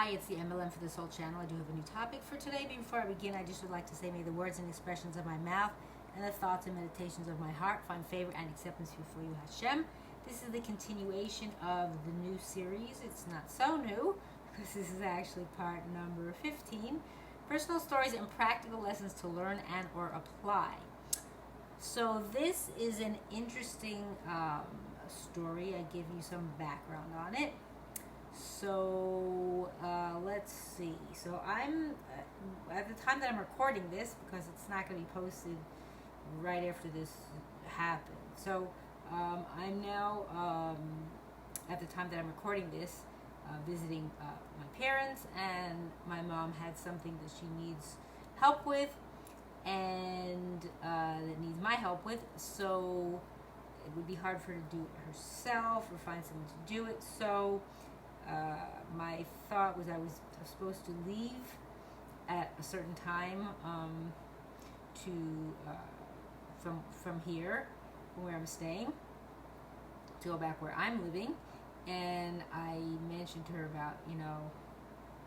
Hi, it's the MLM for this whole channel. I do have a new topic for today. Before I begin, I just would like to say, may the words and expressions of my mouth and the thoughts and meditations of my heart find favor and acceptance before you, Hashem. This is the continuation of the new series. It's not so new, because this is actually part number 15. Personal stories and practical lessons to learn and or apply. So this is an interesting story. I give you some background on it. So let's see. So I'm at the time that I'm recording this, because it's not going to be posted right after this happened. So I'm now at the time that I'm recording this visiting my parents, and my mom had something that she needs help with, and that needs my help with. So it would be hard for her to do it herself or find someone to do it. So my thought was I was supposed to leave at a certain time from here, from where I'm staying, to go back where I'm living. And I mentioned to her about,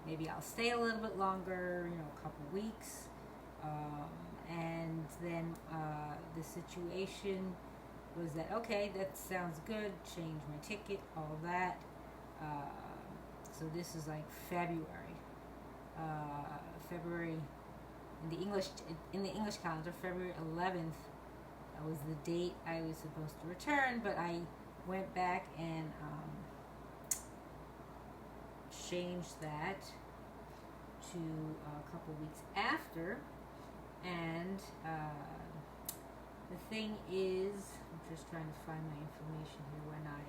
maybe I'll stay a little bit longer, a couple weeks. And then the situation was that, okay, that sounds good, change my ticket, all that. So this is like February in the English calendar. February 11th was the date I was supposed to return, but I went back and changed that to a couple weeks after. And the thing is, I'm just trying to find my information here. When I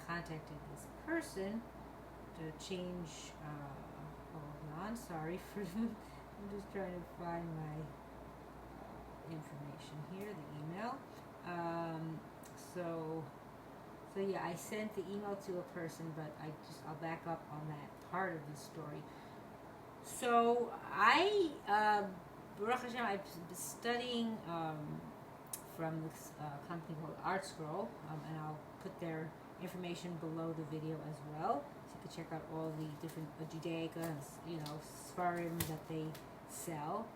contacted this person to change, hold on, sorry for I'm just trying to find my information here, the email. So yeah, I sent the email to a person, but I'll back up on that part of the story. So Baruch Hashem, I've been studying from this company called Art Scroll, and I'll put their information below the video as well, so you can check out all the different Judaica and Seforim that they sell.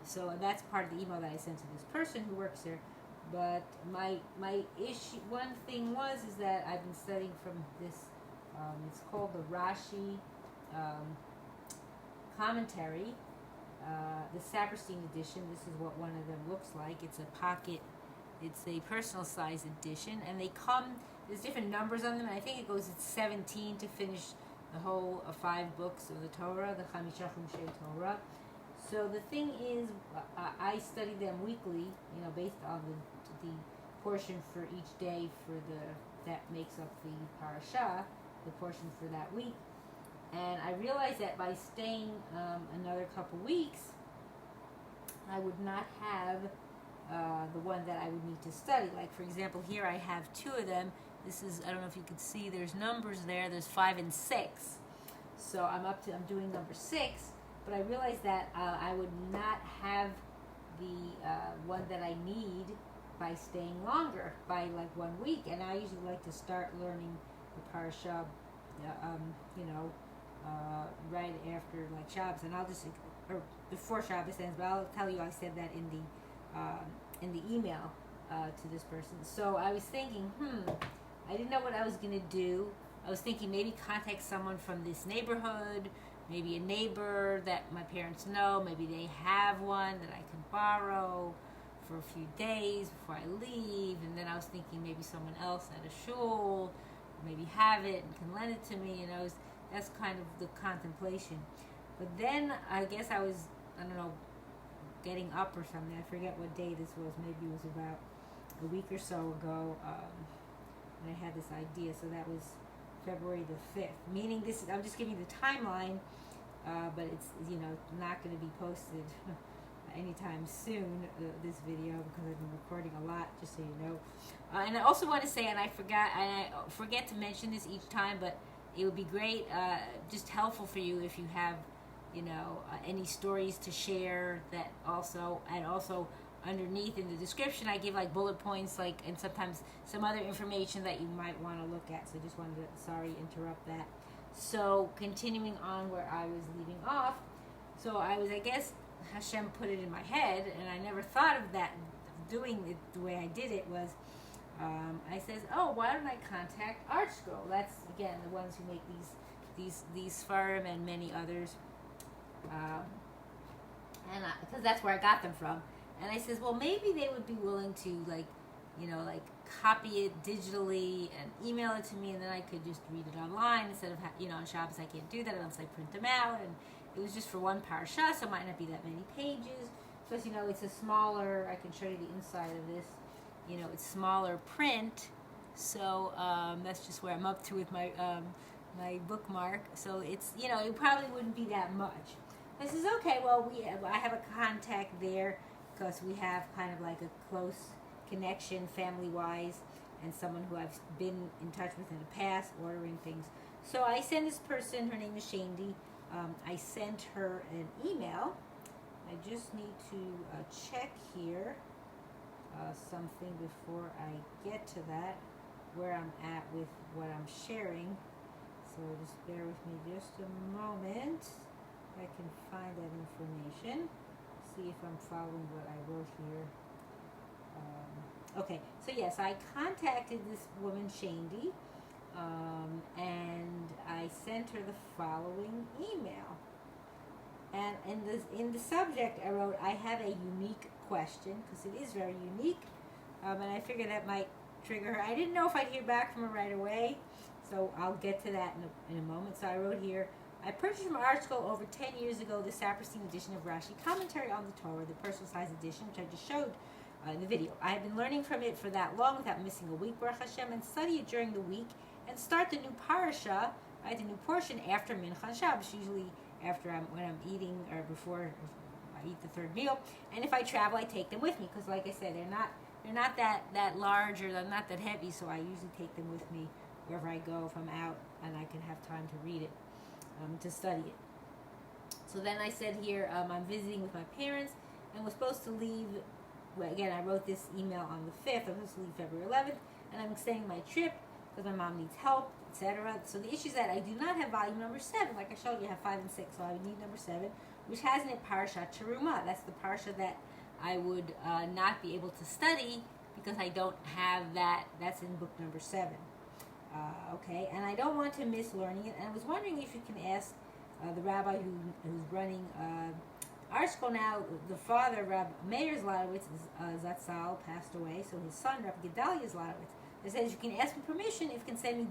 So that's part of the email that I sent to this person who works there. But my issue, one thing is that I've been studying from this. It's called the Rashi commentary, the Saperstein edition. This is what one of them looks like. It's a pocket. It's a personal size edition, and they come. There's different numbers on them, and I think it goes at 17 to finish the whole 5 books of the Torah, the Chamisha Chumshei Torah. So the thing is, I study them weekly, based on the portion for each day that makes up the parasha, the portion for that week. And I realized that by staying another couple weeks, I would not have the one that I would need to study. Like, for example, here I have 2 of them. This is, I don't know if you can see, there's numbers there. There's 5 and 6. So I'm doing number 6. But I realized that I would not have the one that I need by staying longer, by like 1 week. And I usually like to start learning the parasha, right after like Shabbos, and I'll just, or before Shabbos ends. But I'll tell you, I said that in the email to this person. So I was thinking, I didn't know what I was gonna do. I was thinking maybe contact someone from this neighborhood. Maybe a neighbor that my parents know. Maybe they have one that I can borrow for a few days before I leave. And then I was thinking maybe someone else at a shul maybe have it and can lend it to me. That's kind of the contemplation. But then I guess I was, getting up or something. I forget what day this was. Maybe it was about a week or so ago when I had this idea. So that was February the 5th, meaning this. I'm just giving you the timeline, but it's not going to be posted anytime soon. This video, because I've been recording a lot, just so you know. And I also want to say, and I forget to mention this each time, but it would be great, just helpful for you if you have, any stories to share. That also, and also underneath in the description I give like bullet points, like, and sometimes some other information that you might want to look at. So just wanted to, sorry, interrupt that. So continuing on where I was leaving off, so I guess Hashem put it in my head, and I never thought of that, doing it the way I did it was, I says, oh, why don't I contact Art Scroll? That's, again, the ones who make these Seforim and many others, and because that's where I got them from. And I says, well, maybe they would be willing to, like, like copy it digitally and email it to me, and then I could just read it online instead of, on Shabbos I can't do that unless I print them out, and it was just for one parasha, so it might not be that many pages. Plus, it's a smaller, I can show you the inside of this, it's smaller print, so that's just where I'm up to with my my bookmark. So it's, it probably wouldn't be that much. I says, okay, well, I have a contact there because we have kind of like a close connection family-wise, and someone who I've been in touch with in the past, ordering things. So I send this person, her name is Shandy, I sent her an email. I just need to check here something before I get to that, where I'm at with what I'm sharing. So just bear with me just a moment. I can find that information. See if I'm following what I wrote here. Okay, so yes, I contacted this woman, Shandy, and I sent her the following email. And in the subject, I wrote, I have a unique question, because it is very unique, and I figured that might trigger her. I didn't know if I'd hear back from her right away, so I'll get to that in a moment. So I wrote here, I purchased from Art Scroll over 10 years ago the Saperstein edition of Rashi commentary on the Torah, the personal-sized edition, which I just showed in the video. I have been learning from it for that long without missing a week, Baruch Hashem, and study it during the week and start the new parasha, right, the new portion after Mincha and Shabbos, usually after when I'm eating or before I eat the third meal. And if I travel, I take them with me because, like I said, they're not that large, or they're not that heavy, so I usually take them with me wherever I go if I'm out and I can have time to read it, to study it. So then I said here, I'm visiting with my parents and was supposed to leave. Well, again, I wrote this email on the 5th. I'm supposed to leave February 11th, and I'm extending my trip because my mom needs help, etc. So the issue is that I do not have volume number 7. Like I showed you, I have 5 and 6, so I would need number 7, which has in it Parashat Terumah. That's the parsha that I would not be able to study because I don't have that. That's in book number 7. Okay, and I don't want to miss learning it. And I was wondering if you can ask the rabbi who's running Art Scroll now. The father, Rabbi Meir Zlotowitz, Zatzal, passed away, so his son, Rabbi Gedalia Zlotowitz, it says you can ask me permission if you can send me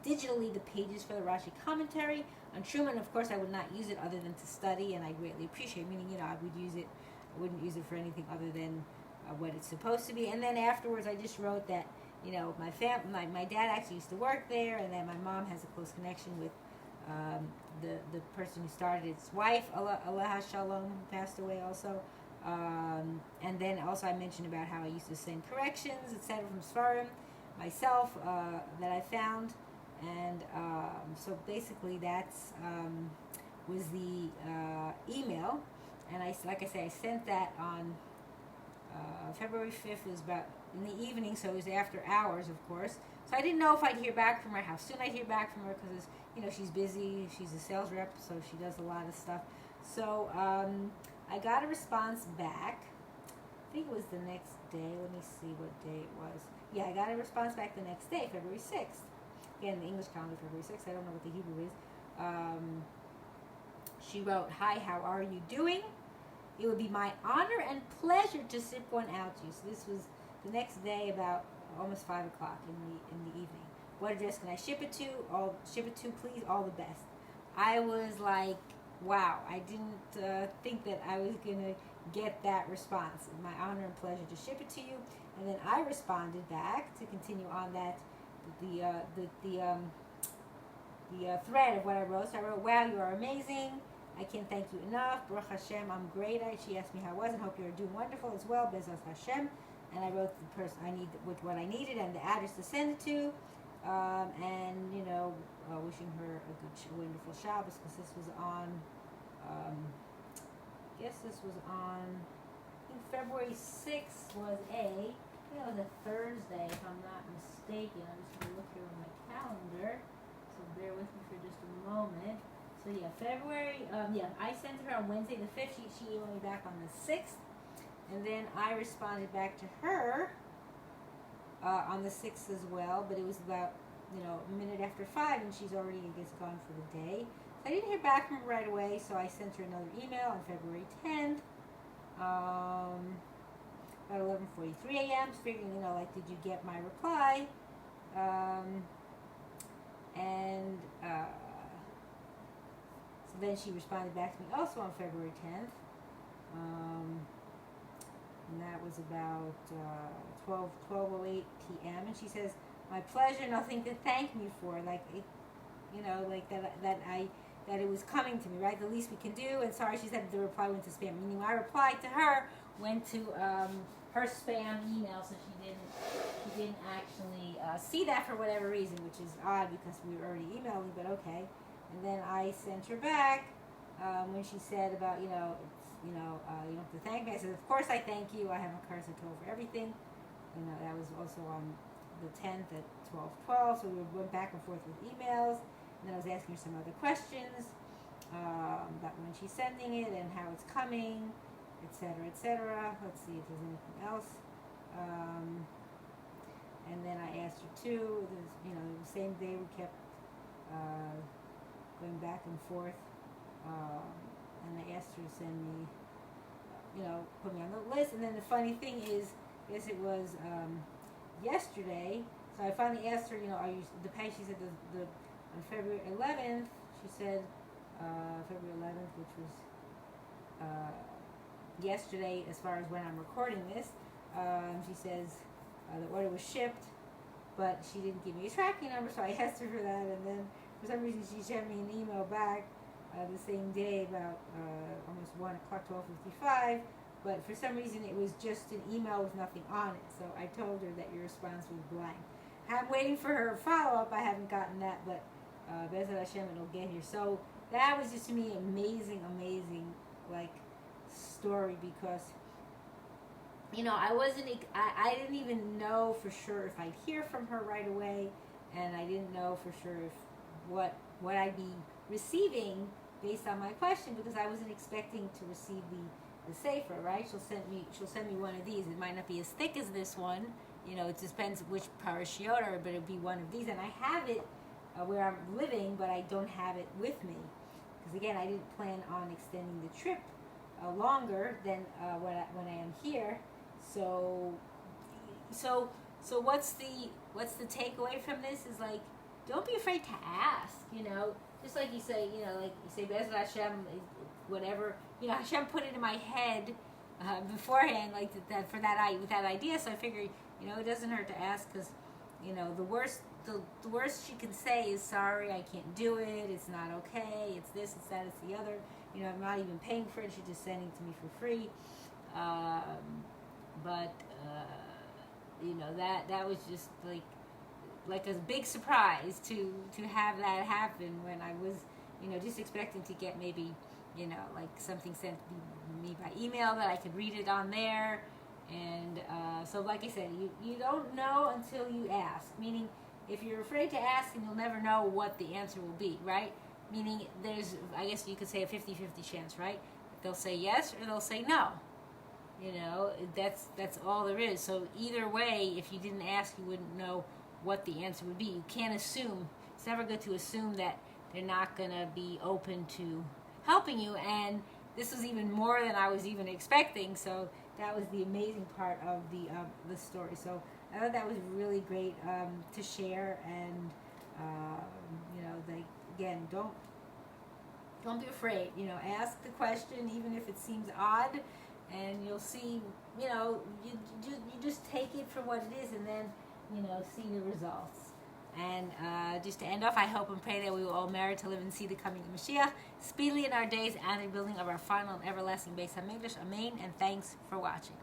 digitally the pages for the Rashi commentary on Truman. Of course, I would not use it other than to study, and I greatly appreciate it. Meaning, I would use it. I wouldn't use it for anything other than what it's supposed to be. And then afterwards, I just wrote that my dad actually used to work there, and then my mom has a close connection with the person who started its wife, Allah Shalom, who passed away also. And then also I mentioned about how I used to send corrections, etc., from Seforim myself that I found. And so basically that's was the email. And I sent that on February 5th. It was about in the evening, so it was after hours, of course. So I didn't know if I'd hear back from her, how soon I'd hear back from her, because she's busy. She's a sales rep, so she does a lot of stuff. So I got a response back. I think it was the next day. Let me see what day it was. Yeah, I got a response back the next day, February 6th. Again, the English calendar, February 6th. I don't know what the Hebrew is. She wrote, "Hi, how are you doing? It would be my honor and pleasure to sip one out to you." So this was the next day, about almost 5 o'clock in the evening. What address can I ship it to? Ship it to, please. All the best. I was like, wow, I didn't think that I was gonna get that response. My honor and pleasure to ship it to you. And then I responded back to continue on that the thread of what I wrote. So I wrote, "Wow, you are amazing. I can't thank you enough. Baruch Hashem, I'm great." She asked me how I was and hope you are doing wonderful as well. BeEzrat Hashem. And I wrote the person I need with what I needed and the address to send it to. And wishing her a good, wonderful Shabbos, because this was on. I guess this was on. think February 6th was it was a Thursday, if I'm not mistaken. I'm just going to look here on my calendar, so bear with me for just a moment. So yeah, February, I sent her on Wednesday the 5th. She emailed me back on the 6th, and then I responded back to her on the 6th as well, but it was about, a minute after 5, and she's already, I guess, gone for the day. So I didn't hear back from her right away, so I sent her another email on February 10th. At 11:43 a.m. Figuring, did you get my reply? So then she responded back to me also on February 10th. And that was about 12:08 p.m. And she says, "My pleasure, nothing to thank me for. That it was coming to me, right? The least we can do. And sorry," she said, "the reply went to spam." Meaning my reply to her went to her spam email, so she didn't actually see that for whatever reason, which is odd because we were already emailing, but okay. And then I sent her back when she said about, you don't have to thank me. I said, "Of course I thank you. I have a curse at all for everything." That was also on the 10th at 12:12. So we went back and forth with emails. And then I was asking her some other questions about when she's sending it and how it's coming, etc., etc. Let's see if there's anything else. And then I asked her too. The same day we kept going back and forth. And I asked her to send me, put me on the list. And then the funny thing is, I guess it was yesterday. So I finally asked her, are you the pay? She said on February 11th, she said, February 11th, which was yesterday as far as when I'm recording this, she says the order was shipped, but she didn't give me a tracking number, so I asked her for that, and then for some reason she sent me an email back the same day about almost 1 o'clock, 12:55, but for some reason it was just an email with nothing on it, so I told her that your response was blank. I'm waiting for her follow-up. I haven't gotten that, but BeEzrat Hashem, it'll get here. So that was just to me amazing, story because, I didn't even know for sure if I'd hear from her right away, and I didn't know for sure if what I'd be receiving based on my question, because I wasn't expecting to receive the sefer, right? She'll send me one of these. It might not be as thick as this one. It depends which parashiot are, but it'll be one of these. And I have it where I'm living, but I don't have it with me. Because again, I didn't plan on extending the trip longer than when I am here. So what's the takeaway from this is don't be afraid to ask, just like you say, BeEzrat Hashem, whatever, Hashem put it in my head beforehand, with that idea. So I figure, it doesn't hurt to ask, because, the worst she can say is, "Sorry, I can't do it. It's not okay. It's this, it's that, it's the other. I'm not even paying for it. She's just sending it to me for free." That was just like a big surprise to have that happen when I was, just expecting to get maybe, something sent to me by email that I could read it on there. And so like I said, you don't know until you ask. Meaning, if you're afraid to ask, then you'll never know what the answer will be, right? Meaning, there's, I guess you could say, a 50-50 chance, right? They'll say yes or they'll say no. That's all there is. So either way, if you didn't ask, you wouldn't know what the answer would be. You can't assume. It's never good to assume that they're not going to be open to helping you. And this was even more than I was even expecting. So that was the amazing part of the story. So I thought that was really great to share. And again, don't be afraid. Ask the question, even if it seems odd, and you'll see. You just take it for what it is, and then see the results. And just to end off, I hope and pray that we will all merit to live and see the coming of Mashiach speedily in our days and the building of our final and everlasting Beis HaMikdash. Amen. And thanks for watching.